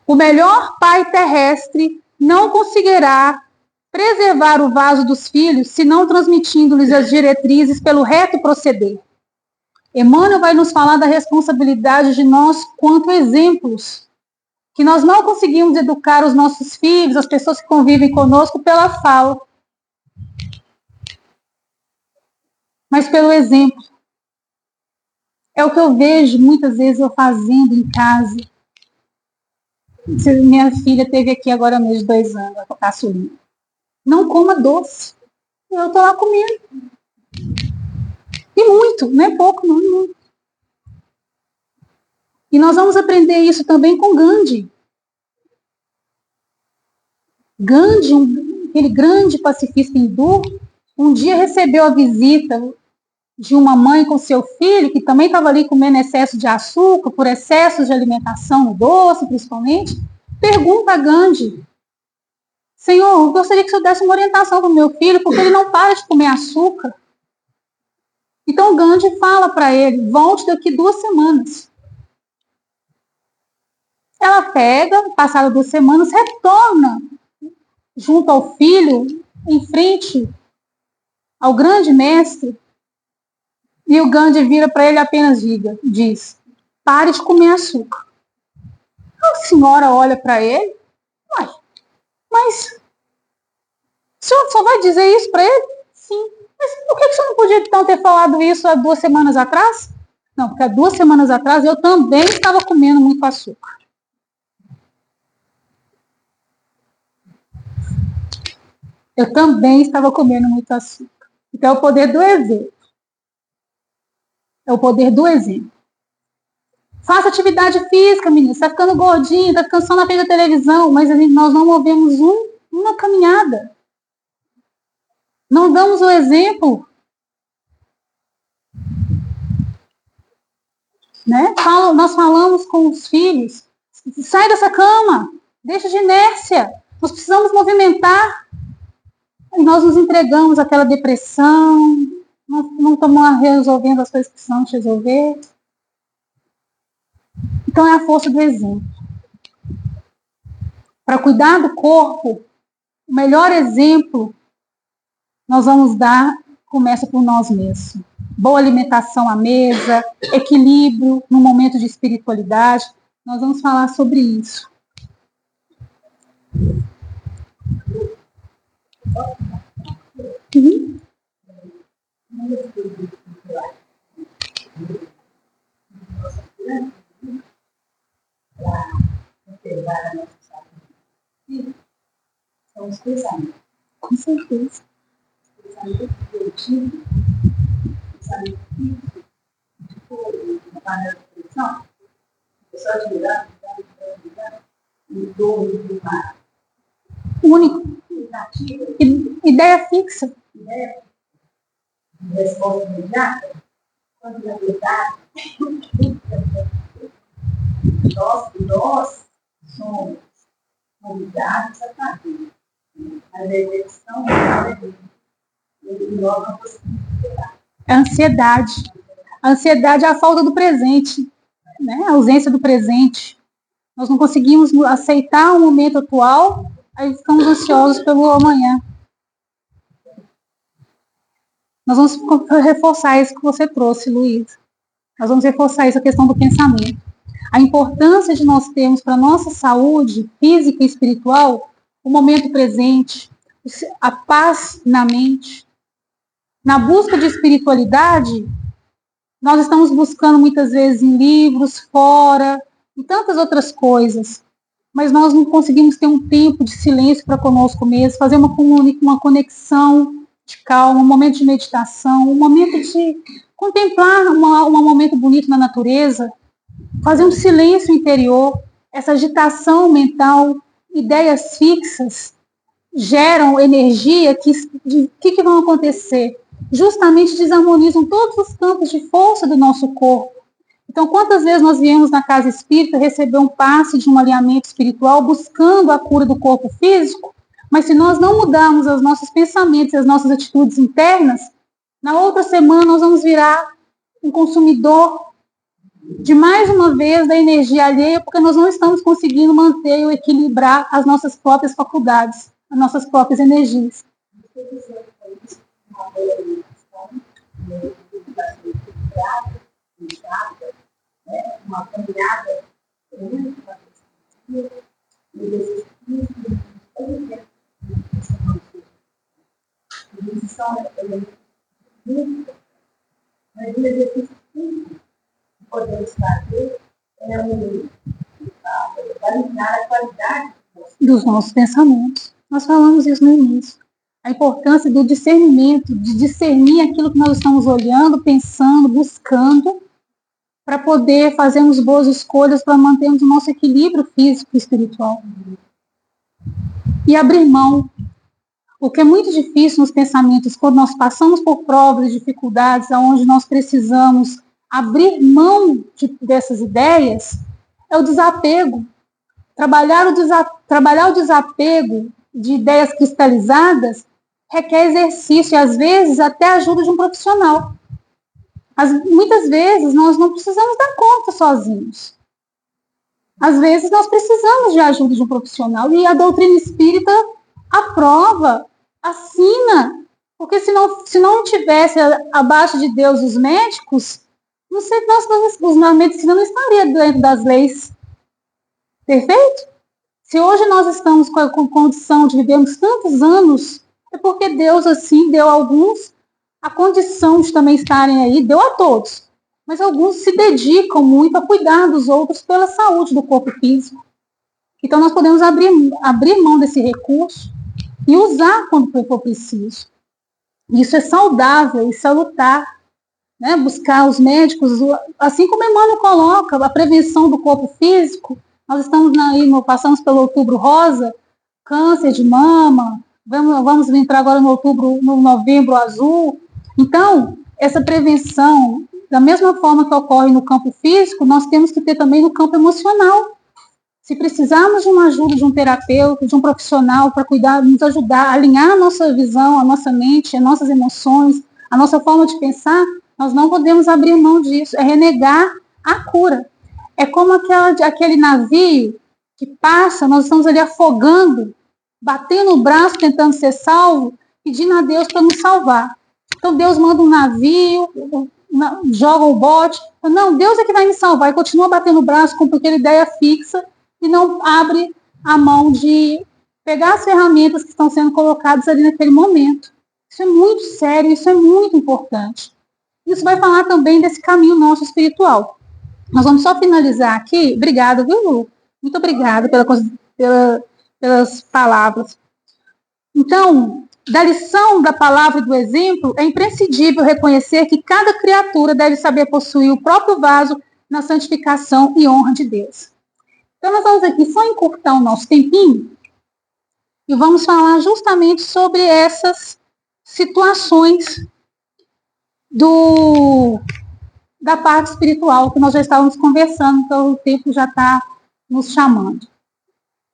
O melhor pai terrestre não conseguirá preservar o vaso dos filhos, senão transmitindo-lhes as diretrizes pelo reto proceder. Emmanuel vai nos falar da responsabilidade de nós quanto exemplos, que nós não conseguimos educar os nossos filhos, as pessoas que convivem conosco, pela fala, mas pelo exemplo. É o que eu vejo muitas vezes eu fazendo em casa. Minha filha teve aqui agora mês de 2 anos, a caçulinha. Não coma doce. Eu estou lá comendo. E muito, não é pouco, não, muito. E nós vamos aprender isso também com Gandhi. Gandhi, aquele grande pacifista hindu, um dia recebeu a visita de uma mãe com seu filho, que também estava ali comendo excesso de açúcar, por excesso de alimentação no doce, principalmente. Pergunta a Gandhi: Senhor, eu gostaria que o senhor desse uma orientação para o meu filho, porque ele não para de comer açúcar. Então Gandhi fala para ele: volte daqui 2 semanas. Ela pega, passada 2 semanas, retorna junto ao filho, em frente ao grande mestre, e o Gandhi vira para ele e apenas diz: pare de comer açúcar. A senhora olha para ele: mas o senhor só vai dizer isso para ele? Sim. Mas por que o senhor não podia então ter falado isso há 2 semanas atrás? Não, porque há 2 semanas atrás eu também estava comendo muito açúcar. Eu também estava comendo muito açúcar. Então é o poder do exemplo. É o poder do exemplo. Faça atividade física, menina. Você está ficando gordinho, está ficando só na frente da televisão, mas nós não movemos uma caminhada. Não damos o exemplo. Né? Nós falamos com os filhos: sai dessa cama, deixa de inércia, nós precisamos movimentar. E nós nos entregamos àquela depressão, não estamos resolvendo as coisas que precisamos resolver. Então é a força do exemplo. Para cuidar do corpo, o melhor exemplo nós vamos dar começa por nós mesmos. Boa alimentação à mesa, equilíbrio no momento de espiritualidade. Nós vamos falar sobre isso. Uhum. São os pensamentos. Com certeza. Pensamento coletivo, pensamento físico, de cor, de panela de pressão, só tirando, em torno do mar. Único. Ideia fixa. Ideia de resposta imediata, quando na verdade, nós somos convidados a fazer. A reflexão e nós não conseguimos superar. A ansiedade. A ansiedade é a falta do presente, né? A ausência do presente. Nós não conseguimos aceitar o momento atual, aí ficamos ansiosos pelo amanhã. Nós vamos reforçar isso que você trouxe, Luiz. Nós vamos reforçar isso, a questão do pensamento. A importância de nós termos para a nossa saúde física e espiritual o momento presente, a paz na mente. Na busca de espiritualidade, nós estamos buscando muitas vezes em livros, fora, e tantas outras coisas. Mas nós não conseguimos ter um tempo de silêncio para conosco mesmo, fazer uma conexão de calma, um momento de meditação, um momento de contemplar um momento bonito na natureza, fazer um silêncio interior, essa agitação mental, ideias fixas, geram energia que vão acontecer? Justamente desarmonizam todos os campos de força do nosso corpo. Então, quantas vezes nós viemos na casa espírita receber um passe de um alinhamento espiritual buscando a cura do corpo físico, mas se nós não mudarmos os nossos pensamentos e as nossas atitudes internas, na outra semana nós vamos virar um consumidor de mais uma vez da energia alheia, porque nós não estamos conseguindo manter ou equilibrar as nossas próprias faculdades, as nossas próprias energias. Uma caminhada mas o exercício físico que podemos fazer é Validar a qualidade dos nossos pensamentos. Nós falamos isso no início. A importância do discernimento, de discernir aquilo que nós estamos olhando, pensando, buscando, para poder fazermos boas escolhas, para mantermos o nosso equilíbrio físico e espiritual. E abrir mão. O que é muito difícil nos pensamentos, quando nós passamos por provas e dificuldades, onde nós precisamos abrir mão dessas ideias, é o desapego. Trabalhar o desapego de ideias cristalizadas requer exercício e, às vezes, até a ajuda de um profissional. Muitas vezes, nós não precisamos dar conta sozinhos. Às vezes, nós precisamos de ajuda de um profissional. E a doutrina espírita aprova, assina. Porque se não tivesse abaixo de Deus os médicos, não sei, a medicina não estaria dentro das leis. Perfeito? Se hoje nós estamos com a condição de vivermos tantos anos, é porque Deus, assim, deu a alguns a condição de também estarem aí, deu a todos. Mas alguns se dedicam muito a cuidar dos outros pela saúde do corpo físico. Então, nós podemos abrir mão desse recurso e usar quando for preciso. Isso é saudável e salutar. Né? Buscar os médicos, assim como Emmanuel coloca, a prevenção do corpo físico. Nós estamos aí, passamos pelo Outubro Rosa, câncer de mama, vamos entrar agora no Novembro Azul. Então, essa prevenção, da mesma forma que ocorre no campo físico, nós temos que ter também no campo emocional. Se precisarmos de uma ajuda de um terapeuta, de um profissional para cuidar, nos ajudar a alinhar a nossa visão, a nossa mente, as nossas emoções, a nossa forma de pensar, nós não podemos abrir mão disso, é renegar a cura. É como aquele navio que passa, nós estamos ali afogando, batendo o braço, tentando ser salvo, pedindo a Deus para nos salvar. Então Deus manda um navio, joga o bote, não, Deus é que vai me salvar, e continua batendo o braço com aquela ideia fixa e não abre a mão de pegar as ferramentas que estão sendo colocadas ali naquele momento. Isso é muito sério, isso é muito importante. Isso vai falar também desse caminho nosso espiritual. Nós vamos só finalizar aqui. Obrigada, viu, Lu? Muito obrigada pelas palavras. Então, da lição da palavra e do exemplo, é imprescindível reconhecer que cada criatura deve saber possuir o próprio vaso na santificação e honra de Deus. Então, nós vamos aqui só encurtar o nosso tempinho e vamos falar justamente sobre essas situações da parte espiritual que nós já estávamos conversando, então o tempo já está nos chamando.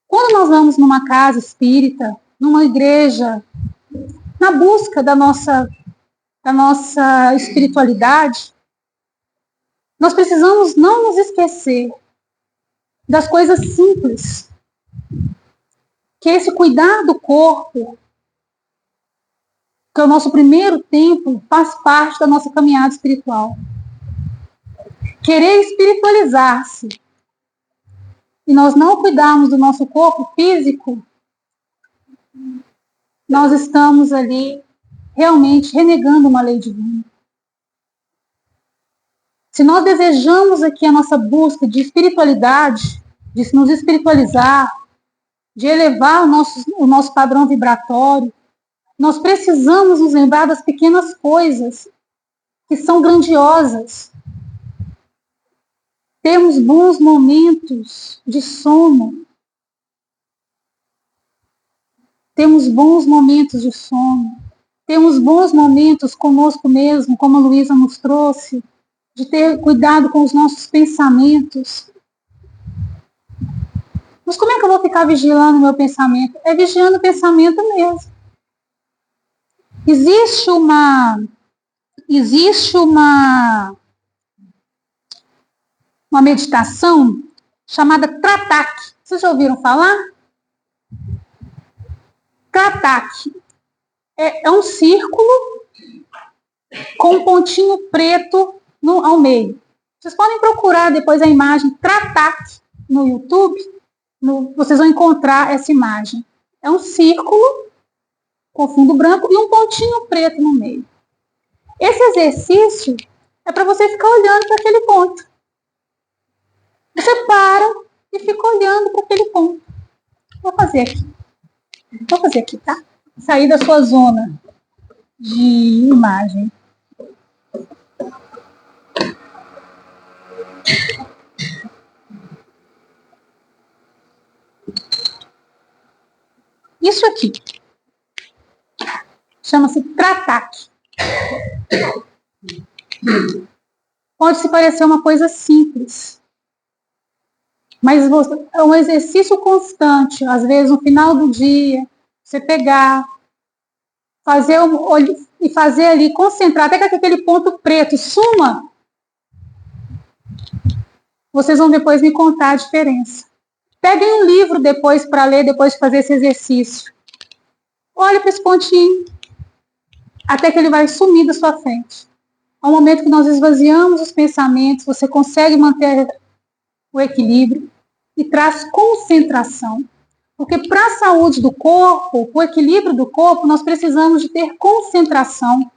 Quando nós vamos numa casa espírita, numa igreja, na busca da nossa espiritualidade, nós precisamos não nos esquecer das coisas simples, que é esse cuidar do corpo, que é o nosso primeiro tempo, faz parte da nossa caminhada espiritual. Querer espiritualizar-se e nós não cuidarmos do nosso corpo físico, nós estamos ali realmente renegando uma lei divina. Se nós desejamos aqui a nossa busca de espiritualidade, de nos espiritualizar, de elevar o nosso padrão vibratório, nós precisamos nos lembrar das pequenas coisas que são grandiosas. Temos bons momentos de sono. Temos bons momentos de sono. Temos bons momentos conosco mesmo, como a Luísa nos trouxe, de ter cuidado com os nossos pensamentos. Mas como é que eu vou ficar vigilando o meu pensamento? É vigiando o pensamento mesmo. Existe uma meditação chamada Tratak. Vocês já ouviram falar? Tratak é um círculo com um pontinho preto ao meio. Vocês podem procurar depois a imagem Tratak no YouTube, vocês vão encontrar essa imagem. É um círculo com fundo branco e um pontinho preto no meio. Esse exercício é para você ficar olhando para aquele ponto. Você para e fica olhando para aquele ponto. Vou fazer aqui, tá? Sair da sua zona de imagem. Isso aqui chama-se trataque. Pode se parecer uma coisa simples, mas é um exercício constante. Às vezes, no final do dia, você pegar, fazer ali, concentrar, até que aquele ponto preto suma. Vocês vão depois me contar a diferença. Peguem um livro depois para ler, depois de fazer esse exercício. Olhe para esse pontinho, até que ele vai sumir da sua frente. Ao momento que nós esvaziamos os pensamentos, você consegue manter o equilíbrio e traz concentração. Porque para a saúde do corpo, o equilíbrio do corpo, nós precisamos de ter concentração.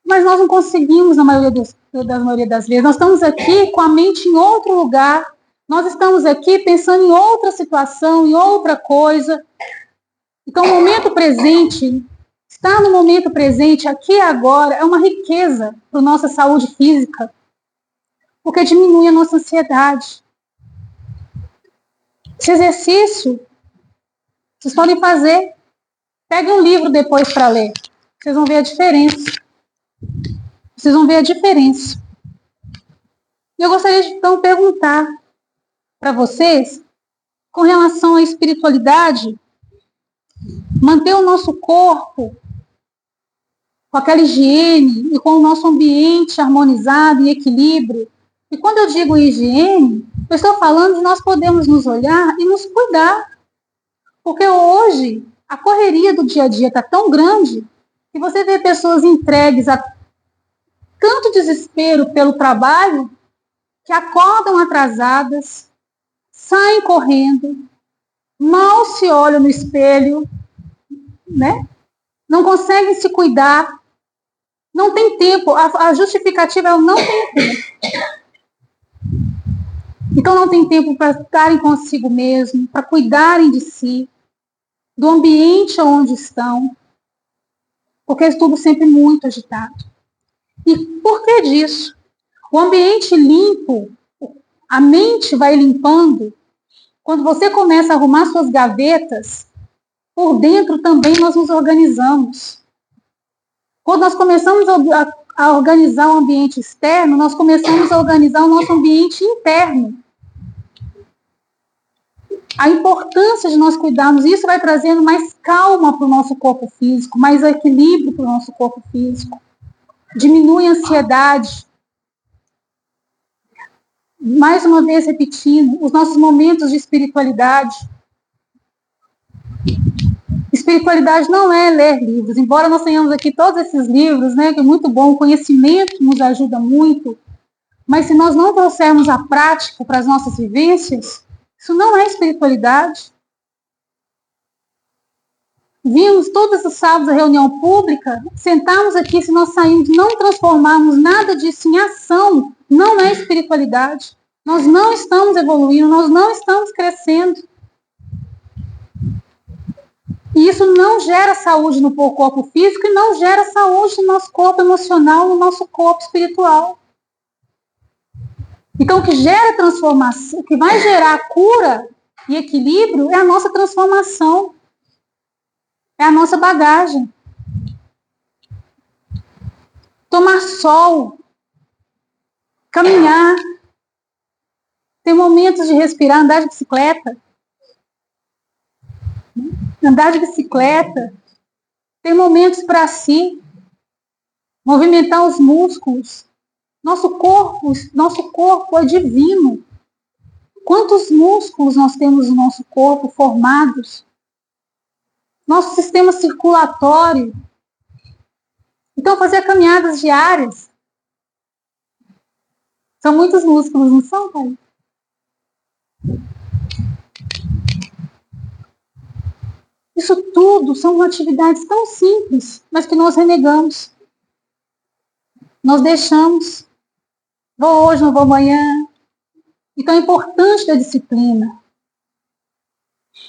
Mas nós não conseguimos na maioria das vezes. Nós estamos aqui com a mente em outro lugar. Nós estamos aqui pensando em outra situação, em outra coisa. Então, o momento presente, estar no momento presente, aqui e agora, é uma riqueza para a nossa saúde física, porque diminui a nossa ansiedade. Esse exercício, vocês podem fazer. Pegue um livro depois para ler. Vocês vão ver a diferença. Vocês vão ver a diferença. E eu gostaria de, então, perguntar para vocês, com relação à espiritualidade, manter o nosso corpo com aquela higiene e com o nosso ambiente harmonizado e equilíbrio. E quando eu digo higiene, eu estou falando de nós podemos nos olhar e nos cuidar. Porque hoje, a correria do dia a dia está tão grande que você vê pessoas entregues a tanto desespero pelo trabalho que acordam atrasadas, saem correndo, mal se olham no espelho, né? Não conseguem se cuidar, não tem tempo. A justificativa é eu não tenho tempo. Então não tem tempo para estarem consigo mesmo, para cuidarem de si, do ambiente onde estão, porque é tudo sempre muito agitado. E por que disso? O ambiente limpo, a mente vai limpando. Quando você começa a arrumar suas gavetas, por dentro também nós nos organizamos. Quando nós começamos a organizar o ambiente externo, nós começamos a organizar o nosso ambiente interno. A importância de nós cuidarmos, isso vai trazendo mais calma para o nosso corpo físico, mais equilíbrio para o nosso corpo físico. Diminui a ansiedade. Mais uma vez repetindo, os nossos momentos de espiritualidade. Espiritualidade não é ler livros, embora nós tenhamos aqui todos esses livros, né, que é muito bom, o conhecimento nos ajuda muito, mas se nós não trouxermos a prática para as nossas vivências, isso não é espiritualidade. Vimos todos os sábados a reunião pública, sentamos aqui, se nós saímos, não transformarmos nada disso em ação, não é espiritualidade. Nós não estamos evoluindo, nós não estamos crescendo. E isso não gera saúde no corpo físico e não gera saúde no nosso corpo emocional, no nosso corpo espiritual. Então, o que gera transformação, o que vai gerar cura e equilíbrio é a nossa transformação. É a nossa bagagem. Tomar sol. Caminhar. Ter momentos de respirar, andar de bicicleta. Andar de bicicleta. Ter momentos para si. Movimentar os músculos. Nosso corpo é divino. Quantos músculos nós temos no nosso corpo formados? Nosso sistema circulatório. Então, fazer caminhadas diárias. São muitos músculos, não são, pai? Isso tudo são atividades tão simples, mas que nós renegamos. Nós deixamos. Vou hoje, não vou amanhã. Então é importante a disciplina.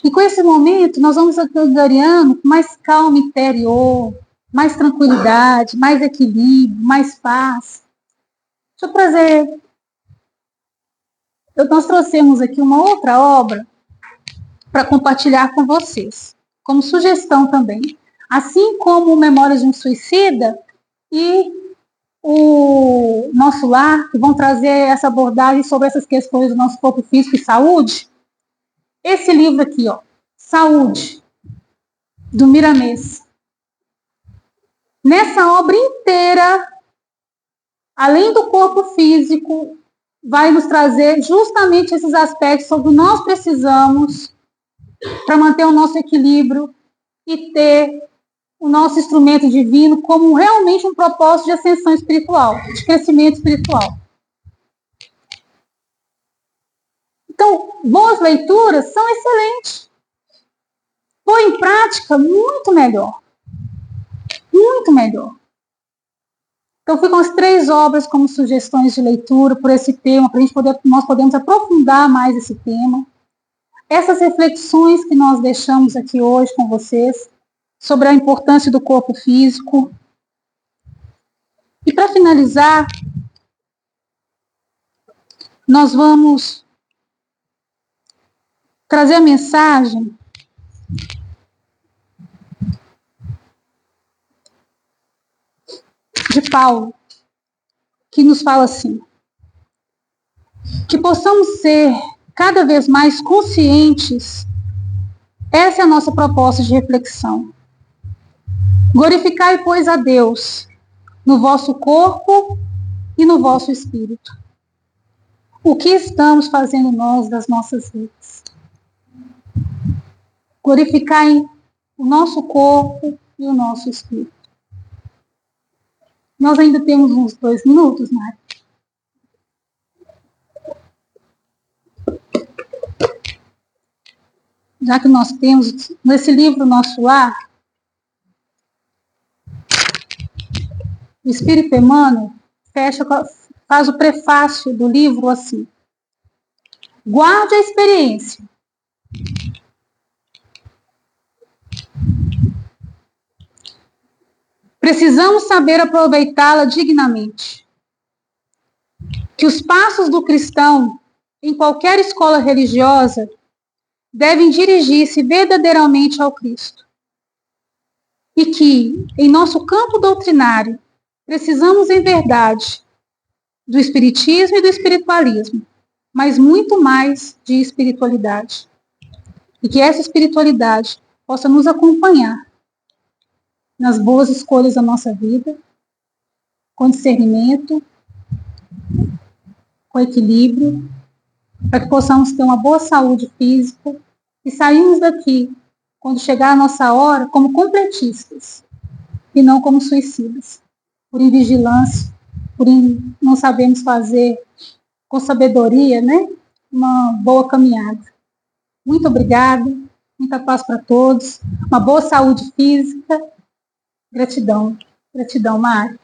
E com esse momento, nós vamos angariando com mais calma interior, mais tranquilidade, mais equilíbrio, mais paz. Deixa eu trazer. Nós trouxemos aqui uma outra obra para compartilhar com vocês, como sugestão também. Assim como Memórias de um Suicida e o Nosso Lar, que vão trazer essa abordagem sobre essas questões do nosso corpo físico e saúde. Esse livro aqui, ó, Saúde, do Miramês. Nessa obra inteira, além do corpo físico, vai nos trazer justamente esses aspectos sobre o que nós precisamos para manter o nosso equilíbrio e ter o nosso instrumento divino como realmente um propósito de ascensão espiritual, de crescimento espiritual. Então, boas leituras são excelentes. Pôr em prática, muito melhor. Muito melhor. Então, ficam as 3 obras como sugestões de leitura por esse tema, para nós podermos aprofundar mais esse tema. Essas reflexões que nós deixamos aqui hoje com vocês, sobre a importância do corpo físico. E para finalizar, nós vamos trazer a mensagem de Paulo, que nos fala assim: que possamos ser cada vez mais conscientes. Essa é a nossa proposta de reflexão. Glorificai, pois, a Deus no vosso corpo e no vosso espírito. O que estamos fazendo nós das nossas vidas? Glorificai o nosso corpo e o nosso espírito. Nós ainda temos uns 2 minutos, Mari. Já que nós temos, nesse livro Nosso Lar, o Espírito Emmanuel faz o prefácio do livro assim: guarde a experiência. Precisamos saber aproveitá-la dignamente. Que os passos do cristão, em qualquer escola religiosa, devem dirigir-se verdadeiramente ao Cristo. E que, em nosso campo doutrinário, precisamos, em verdade, do espiritismo e do espiritualismo, mas muito mais de espiritualidade. E que essa espiritualidade possa nos acompanhar nas boas escolhas da nossa vida, com discernimento, com equilíbrio, para que possamos ter uma boa saúde física e sairmos daqui, quando chegar a nossa hora, como completistas e não como suicidas, por invigilância, por não sabermos fazer com sabedoria, né, uma boa caminhada. Muito obrigada, muita paz para todos, uma boa saúde física. Gratidão. Gratidão, Mari.